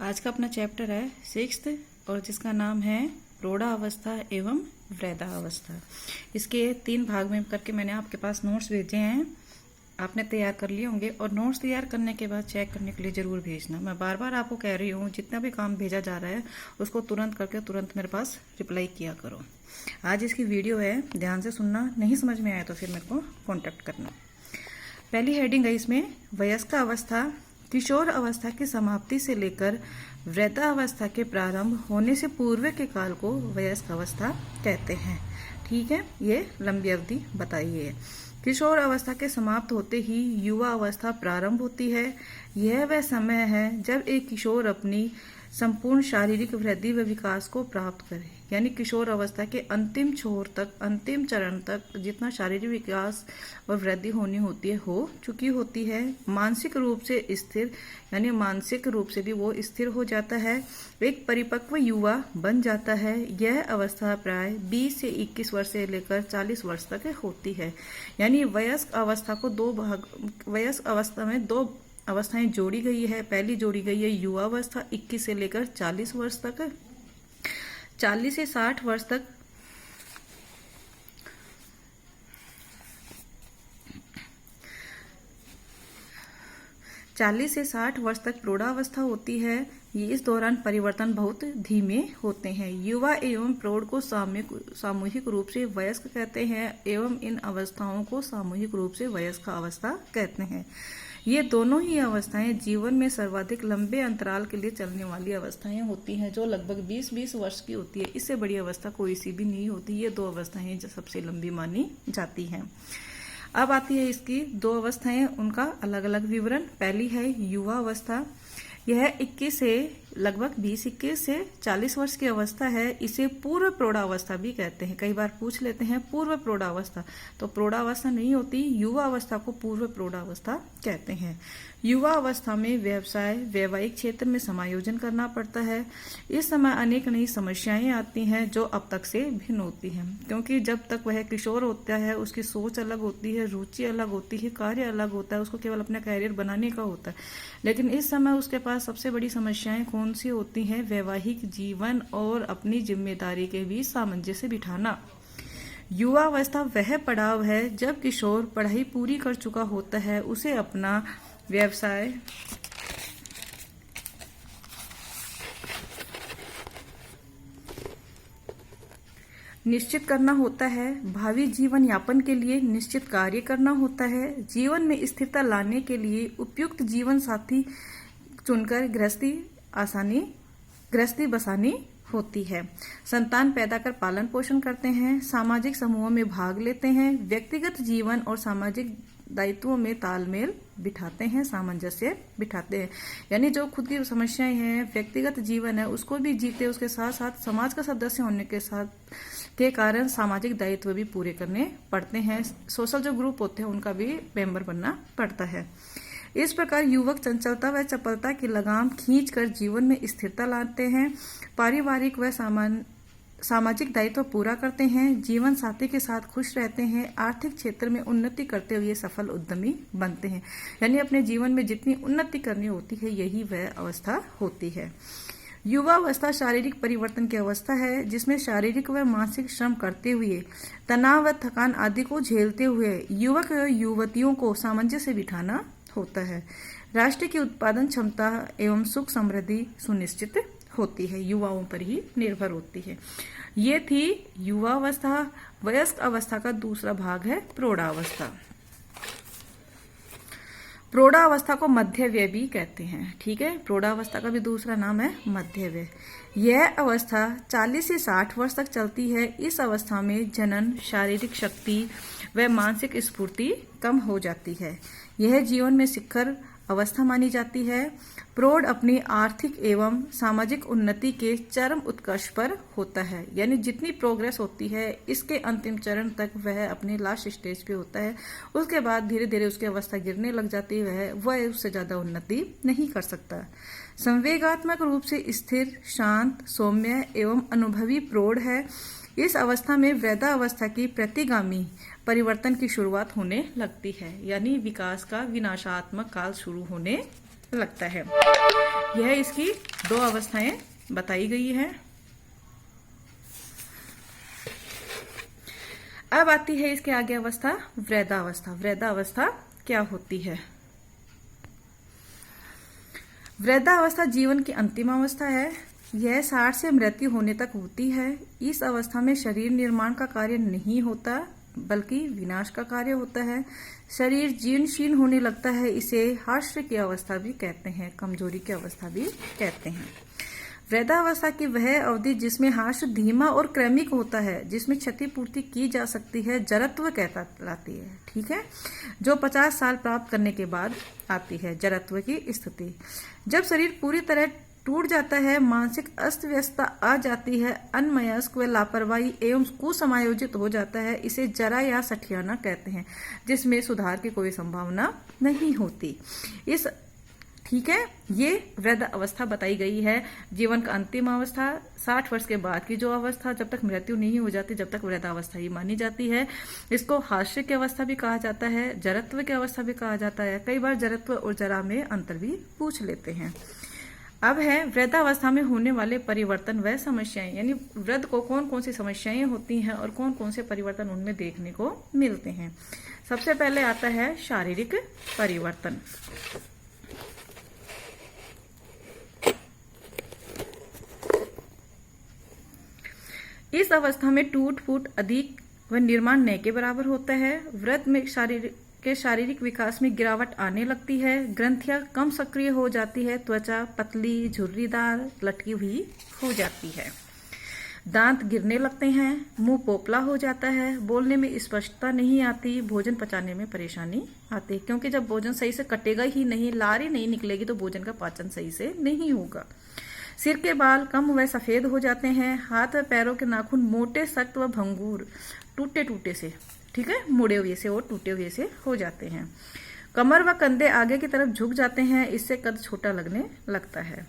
आज का अपना चैप्टर है 6th और जिसका नाम है प्रौढ़ावस्था एवं वृद्धावस्था। इसके 3 भाग में करके मैंने आपके पास नोट्स भेजे हैं, आपने तैयार कर लिए होंगे। और नोट्स तैयार करने के बाद चेक करने के लिए ज़रूर भेजना। मैं बार बार आपको कह रही हूँ, जितना भी काम भेजा जा रहा है उसको तुरंत करके तुरंत मेरे पास रिप्लाई किया करो। आज इसकी वीडियो है, ध्यान से सुनना। नहीं समझ में आया तो फिर मेरे को कॉन्टेक्ट करना। पहली हेडिंग है इसमें वयस्क अवस्था। किशोर अवस्था की समाप्ति से लेकर वृद्धावस्था के प्रारंभ होने से पूर्व के काल को वयस्क अवस्था कहते हैं। ठीक है, ये लंबी अवधि बताई है। किशोर अवस्था के समाप्त होते ही युवा अवस्था प्रारंभ होती है। यह वह समय है जब एक किशोर अपनी संपूर्ण शारीरिक वृद्धि व विकास को प्राप्त करे। यानी किशोर अवस्था के अंतिम छोर तक, अंतिम चरण तक जितना शारीरिक विकास और वृद्धि होनी होती है हो चुकी होती है। मानसिक रूप से स्थिर, यानी मानसिक रूप से भी वो स्थिर हो जाता है, एक परिपक्व युवा बन जाता है। यह अवस्था प्राय 20 से 21 वर्ष से लेकर 40 वर्ष तक होती है। यानी वयस्क अवस्था को वयस्क अवस्था में 2 अवस्थाएं जोड़ी गई है। पहली जोड़ी गई है युवा अवस्था 21 से लेकर 40 वर्ष तक, 40 से 60 वर्ष तक 40 से 60 वर्ष तक प्रौढ़ावस्था होती है। इस दौरान परिवर्तन बहुत धीमे होते हैं। युवा एवं प्रौढ़ को सामूहिक रूप से वयस्क कहते हैं एवं इन अवस्थाओं को सामूहिक रूप से वयस्क अवस्था कहते हैं। ये दोनों ही अवस्थाएं जीवन में सर्वाधिक लंबे अंतराल के लिए चलने वाली अवस्थाएं होती हैं, जो लगभग 20-20 वर्ष की होती है। इससे बड़ी अवस्था कोई सी भी नहीं होती। ये 2 अवस्थाएं जो सबसे लंबी मानी जाती हैं। अब आती है इसकी 2 अवस्थाएं, उनका अलग अलग विवरण। पहली है युवा अवस्था। यह 21 से लगभग 20-21 से 40 वर्ष की अवस्था है। इसे पूर्व प्रौढ़ावस्था भी कहते हैं। कई बार पूछ लेते हैं पूर्व प्रौढ़ावस्था, तो प्रौढ़ावस्था नहीं होती, युवा अवस्था को पूर्व प्रौढ़ावस्था कहते हैं। युवा अवस्था में व्यवसाय, वैवाहिक क्षेत्र में समायोजन करना पड़ता है। इस समय अनेक नई समस्याएं आती हैं जो अब तक से भिन्न होती हैं, क्योंकि जब तक वह किशोर होता है उसकी सोच अलग होती है, रुचि अलग होती है, कार्य अलग होता है, उसको केवल अपना कैरियर बनाने का होता है। लेकिन इस समय उसके पास सबसे बड़ी समस्याएं कौन सी होती हैं? वैवाहिक जीवन और अपनी जिम्मेदारी के बीच सामंजस्य बिठाना। युवा अवस्था वह पड़ाव है जब किशोर पढ़ाई पूरी कर चुका होता है, उसे अपना व्यवसाय निश्चित करना होता है, भावी जीवन यापन के लिए निश्चित कार्य करना होता है, जीवन में स्थिरता लाने के लिए उपयुक्त जीवन साथी चुनकर गृहस्थी बसानी होती है, संतान पैदा कर पालन पोषण करते हैं, सामाजिक समूहों में भाग लेते हैं, व्यक्तिगत जीवन और सामाजिक दायित्वों में तालमेल बिठाते हैं, सामंजस्य बिठाते हैं। यानी जो खुद की समस्याएं हैं, व्यक्तिगत जीवन है, उसको भी जीते, उसके साथ साथ समाज का सदस्य होने के कारण सामाजिक दायित्व भी पूरे करने पड़ते हैं। सोशल जो ग्रुप होते हैं उनका भी मेंबर बनना पड़ता है। इस प्रकार युवक चंचलता व चपलता की लगाम खींचकर जीवन में स्थिरता लाते हैं, पारिवारिक व सामाजिक दायित्व पूरा करते हैं, जीवन साथी के साथ खुश रहते हैं, आर्थिक क्षेत्र में उन्नति करते हुए सफल उद्यमी बनते हैं। यानी अपने जीवन में जितनी उन्नति करनी होती है यही वह अवस्था होती है। युवा अवस्था शारीरिक परिवर्तन की अवस्था है, जिसमें शारीरिक व मानसिक श्रम करते हुए, तनाव व थकान आदि को झेलते हुए युवक व युवतियों को सामंजस्य बिठाना होता है। राष्ट्र की उत्पादन क्षमता एवं सुख समृद्धि सुनिश्चित होती है, युवाओं पर ही निर्भर होती है। ये थी युवा अवस्था। वयस्क अवस्था का दूसरा भाग है प्रौढ़ावस्था। प्रौढ़ावस्था को मध्य व्यय भी कहते हैं। ठीक है, प्रौढ़ावस्था का भी दूसरा नाम है मध्य व्यय। यह अवस्था 40 से 60 वर्ष तक चलती है। इस अवस्था में जनन, शारीरिक शक्ति व मानसिक स्फूर्ति कम हो जाती है। यह जीवन में शिखर अवस्था मानी जाती है। प्रौढ़ अपनी आर्थिक एवं सामाजिक उन्नति के चरम उत्कर्ष पर होता है। यानी जितनी प्रोग्रेस होती है इसके अंतिम चरण तक वह अपने लास्ट स्टेज पे होता है। उसके बाद धीरे धीरे उसकी अवस्था गिरने लग जाती है, वह उससे ज्यादा उन्नति नहीं कर सकता। संवेगात्मक रूप से स्थिर, शांत, सौम्य एवं अनुभवी प्रौढ़ है। इस अवस्था में वृद्धावस्था की प्रतिगामी परिवर्तन की शुरुआत होने लगती है। यानी विकास का विनाशात्मक काल शुरू होने लगता है। यह इसकी दो अवस्थाएं बताई गई है। अब आती है इसके आगे अवस्था वृद्धावस्था। वृद्धावस्था क्या होती है? वृद्धावस्था जीवन की अंतिम अवस्था है। यह 60 से मृत्यु होने तक होती है। इस अवस्था में शरीर निर्माण का कार्य नहीं होता बल्कि विनाश का कार्य होता है। शरीर जीर्ण शीर्ण होने लगता है। इसे हास्य की अवस्था भी कहते हैं, कमजोरी की अवस्था भी कहते हैं। वृद्धावस्था की वह अवधि जिसमें हास्य धीमा और क्रमिक होता है, जिसमें क्षतिपूर्ति की जा सकती है, जरत्व कहलाती है। ठीक है, जो 50 साल प्राप्त करने के बाद आती है जरत्व की स्थिति। जब शरीर पूरी तरह टूट जाता है, मानसिक अस्त व्यस्तता आ जाती है, अनमनस्क व लापरवाही एवं कुसमायोजित हो जाता है, इसे जरा या सठियाना कहते हैं, जिसमें सुधार की कोई संभावना नहीं होती। इस ठीक है, ये वृद्ध अवस्था बताई गई है। जीवन का अंतिम अवस्था 60 वर्ष के बाद की जो अवस्था, जब तक मृत्यु नहीं हो जाती, जब तक वृद्धावस्था ही मानी जाती है। इसको हास्य की अवस्था भी कहा जाता है, जरत्व की अवस्था भी कहा जाता है। कई बार जरत्व और जरा में अंतर भी पूछ लेते हैं। अब है वृद्धावस्था में होने वाले परिवर्तन व समस्याएं, यानी वृद्ध को कौन कौन सी समस्याएं होती हैं और कौन कौन से परिवर्तन उनमें देखने को मिलते हैं। सबसे पहले आता है शारीरिक परिवर्तन। इस अवस्था में टूट फूट अधिक व निर्माण नए के बराबर होता है। वृद्ध में शारीरिक विकास में गिरावट आने लगती है। ग्रंथियां कम सक्रिय हो जाती है। त्वचा पतली झुर्रीदार लटकी हुई हो जाती है। दांत गिरने लगते हैं। मुंह पोपला हो जाता है। बोलने में स्पष्टता नहीं आती। भोजन पचाने में परेशानी आती है, क्योंकि जब भोजन सही से कटेगा ही नहीं, लारी नहीं निकलेगी, तो भोजन का पाचन सही से नहीं होगा। सिर के बाल कम व सफेद हो जाते हैं। हाथ व पैरों के नाखून मोटे, सख्त व भंगूर, टूटे टूटे से, ठीक है, मुड़े हुए से और टूटे हुए से हो जाते हैं। कमर व कंधे आगे की तरफ झुक जाते हैं। इससे कद छोटा लगने लगता है।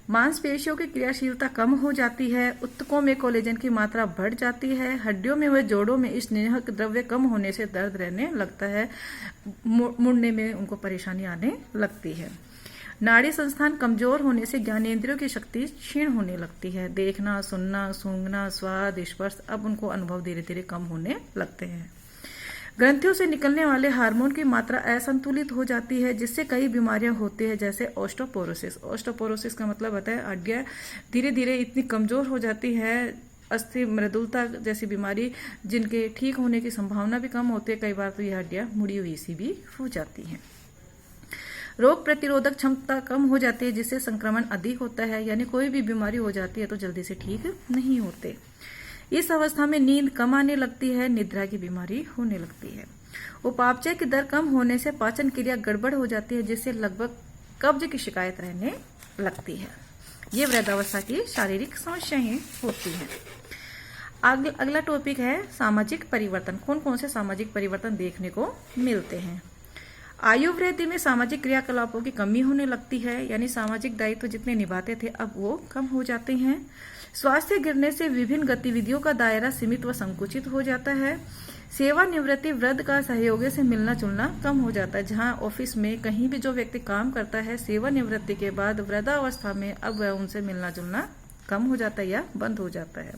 मांसपेशियों की क्रियाशीलता कम हो जाती है। ऊतकों में कोलेजन की मात्रा बढ़ जाती है। हड्डियों में व जोड़ों में स्नेहक द्रव्य कम होने से दर्द रहने लगता है। मुड़ने में उनको परेशानी आने लगती है। नाड़ी संस्थान कमजोर होने से ज्ञानेंद्रियों की शक्ति क्षीण होने लगती है। देखना, सुनना, सूंघना, स्वाद, स्पर्श अब उनको अनुभव धीरे धीरे कम होने लगते हैं। ग्रंथियों से निकलने वाले हार्मोन की मात्रा असंतुलित हो जाती है, जिससे कई बीमारियां होती है, जैसे ऑस्टोपोरोसिस। ऑस्टोपोरोसिस का मतलब होता है हड्डियां धीरे धीरे इतनी कमजोर हो जाती है, अस्थि मृदुलता जैसी बीमारी, जिनके ठीक होने की संभावना भी कम होती है। कई बार तो ये हड्डियां मुड़ी हुई सी भी हो जाती हैं। रोग प्रतिरोधक क्षमता कम हो जाती है, जिससे संक्रमण अधिक होता है, यानी कोई भी बीमारी हो जाती है तो जल्दी से ठीक नहीं होते। इस अवस्था में नींद कम आने लगती है। निद्रा की बीमारी होने लगती है। उपापचय की दर कम होने से पाचन क्रिया गड़बड़ हो जाती है, जिससे लगभग कब्ज की शिकायत रहने लगती है। ये वृद्धावस्था की शारीरिक समस्याएं होती हैं। अगला टॉपिक है सामाजिक परिवर्तन। कौन कौन से सामाजिक परिवर्तन देखने को मिलते हैं? आयु वृद्धि में सामाजिक क्रियाकलापों की कमी होने लगती है, यानी सामाजिक दायित्व जितने निभाते थे अब वो कम हो जाते हैं। स्वास्थ्य गिरने से विभिन्न गतिविधियों का दायरा सीमित व संकुचित हो जाता है। सेवानिवृत्ति वृद्ध का सहयोगी से मिलना जुलना कम हो जाता है। जहां ऑफिस में कहीं भी जो व्यक्ति काम करता है, सेवानिवृत्ति के बाद वृद्धावस्था में अब वह उनसे मिलना जुलना कम हो जाता है या बंद हो जाता है।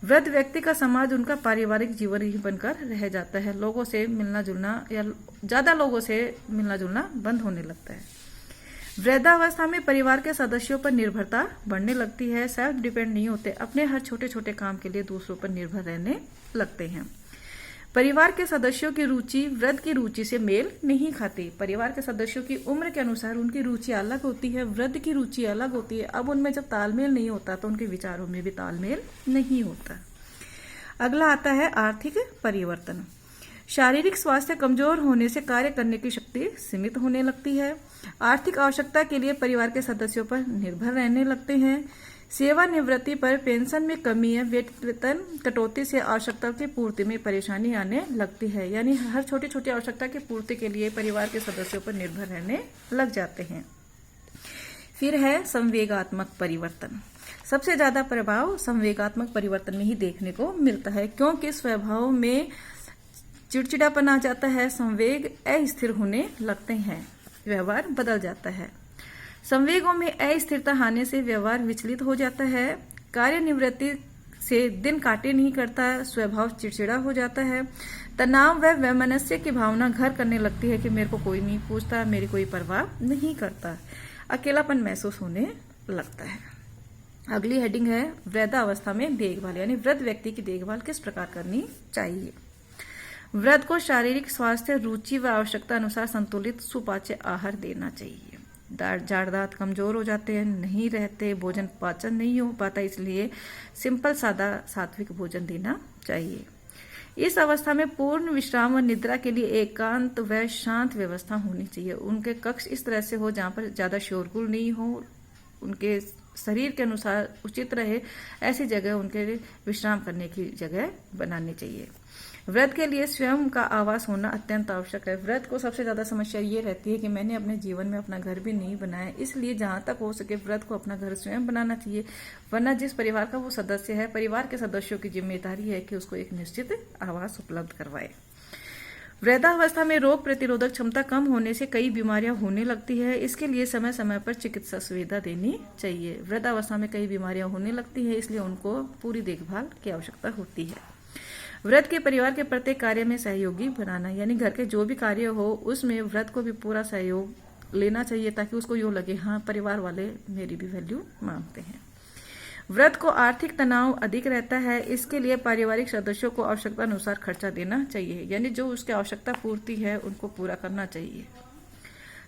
वृद्ध व्यक्ति का समाज उनका पारिवारिक जीवन ही बनकर रह जाता है। लोगों से मिलना जुलना या ज्यादा लोगों से मिलना जुलना बंद होने लगता है। वृद्धावस्था में परिवार के सदस्यों पर निर्भरता बढ़ने लगती है। सेल्फ डिपेंड नहीं होते, अपने हर छोटे छोटे काम के लिए दूसरों पर निर्भर रहने लगते हैं। परिवार के सदस्यों की रुचि वृद्ध की रुचि से मेल नहीं खाती। परिवार के सदस्यों की उम्र के अनुसार उनकी रुचि अलग होती है, वृद्ध की रुचि अलग होती है। अब उनमें जब तालमेल नहीं होता तो उनके विचारों में भी तालमेल नहीं होता। अगला आता है आर्थिक परिवर्तन। शारीरिक स्वास्थ्य कमजोर होने से कार्य करने की शक्ति सीमित होने लगती है। आर्थिक आवश्यकता के लिए परिवार के सदस्यों पर निर्भर रहने लगते हैं। सेवानिवृत्ति पर पेंशन में कमी या वेतन कटौती से आवश्यकता की पूर्ति में परेशानी आने लगती है, यानी हर छोटी छोटी आवश्यकता की पूर्ति के लिए परिवार के सदस्यों पर निर्भर रहने लग जाते हैं। फिर है संवेगात्मक परिवर्तन। सबसे ज्यादा प्रभाव संवेगात्मक परिवर्तन में ही देखने को मिलता है, क्योंकि स्वभाव में चिड़चिड़ापन आ जाता है। संवेग अस्थिर होने लगते हैं। व्यवहार बदल जाता है। संवेगों में अस्थिरता आने से व्यवहार विचलित हो जाता है। कार्य निवृत्ति से दिन काटे नहीं करता, स्वभाव चिड़चिड़ा हो जाता है। तनाव व वैमनस्य की भावना घर करने लगती है कि मेरे को कोई नहीं पूछता, मेरी कोई परवाह नहीं करता। अकेलापन महसूस होने लगता है। अगली हेडिंग है वृद्धावस्था में देखभाल, यानी वृद्ध व्यक्ति की देखभाल किस प्रकार करनी चाहिए। वृद्ध को शारीरिक स्वास्थ्य, रुचि व आवश्यकता अनुसार संतुलित सुपाच्य आहार देना चाहिए। जाड़ दांत कमजोर हो जाते हैं, नहीं रहते, भोजन पाचन नहीं हो पाता, इसलिए सिंपल सादा सात्विक भोजन देना चाहिए। इस अवस्था में पूर्ण विश्राम व निद्रा के लिए एकांत व शांत व्यवस्था होनी चाहिए। उनके कक्ष इस तरह से हो जहाँ पर ज्यादा शोरगुल नहीं हो, उनके शरीर के अनुसार उचित रहे, ऐसी जगह उनके विश्राम करने की जगह बनानी चाहिए। वृद्ध के लिए स्वयं का आवास होना अत्यंत आवश्यक है। वृद्ध को सबसे ज्यादा समस्या ये रहती है कि मैंने अपने जीवन में अपना घर भी नहीं बनाया, इसलिए जहां तक हो सके वृद्ध को अपना घर स्वयं बनाना चाहिए, वरना जिस परिवार का वो सदस्य है, परिवार के सदस्यों की जिम्मेदारी है कि उसको एक निश्चित आवास उपलब्ध करवाए। वृद्धावस्था में रोग प्रतिरोधक क्षमता कम होने से कई बीमारियां होने लगती है, इसके लिए समय समय पर चिकित्सा सुविधा देनी चाहिए। वृद्धावस्था में कई बीमारियां होने लगती है, इसलिए उनको पूरी देखभाल की आवश्यकता होती है। वृद्ध के परिवार के प्रत्येक कार्य में सहयोगी बनाना, यानी घर के जो भी कार्य हो उसमें वृद्ध को भी पूरा सहयोग लेना चाहिए, ताकि उसको यूं लगे हाँ परिवार वाले मेरी भी वैल्यू मानते हैं। वृद्ध को आर्थिक तनाव अधिक रहता है, इसके लिए पारिवारिक सदस्यों को आवश्यकता अनुसार खर्चा देना चाहिए, यानी जो उसकी आवश्यकता पूर्ति है उनको पूरा करना चाहिए।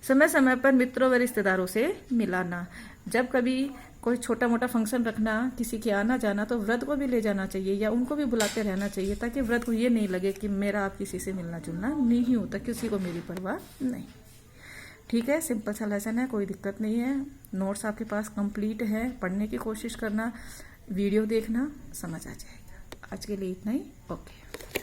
समय समय पर मित्रों व रिश्तेदारों से मिलाना, जब कभी कोई छोटा मोटा फंक्शन रखना, किसी के आना जाना, तो वृद्ध को भी ले जाना चाहिए या उनको भी बुलाते रहना चाहिए, ताकि वृद्ध को ये नहीं लगे कि मेरा आप किसी से मिलना जुलना नहीं होता, किसी को मेरी परवाह नहीं। ठीक है, सिंपल सा लेसन है, कोई दिक्कत नहीं है। नोट्स आपके पास कंप्लीट है, पढ़ने की कोशिश करना, वीडियो देखना, समझ आ जाएगा। आज के लिए इतना ही, ओके।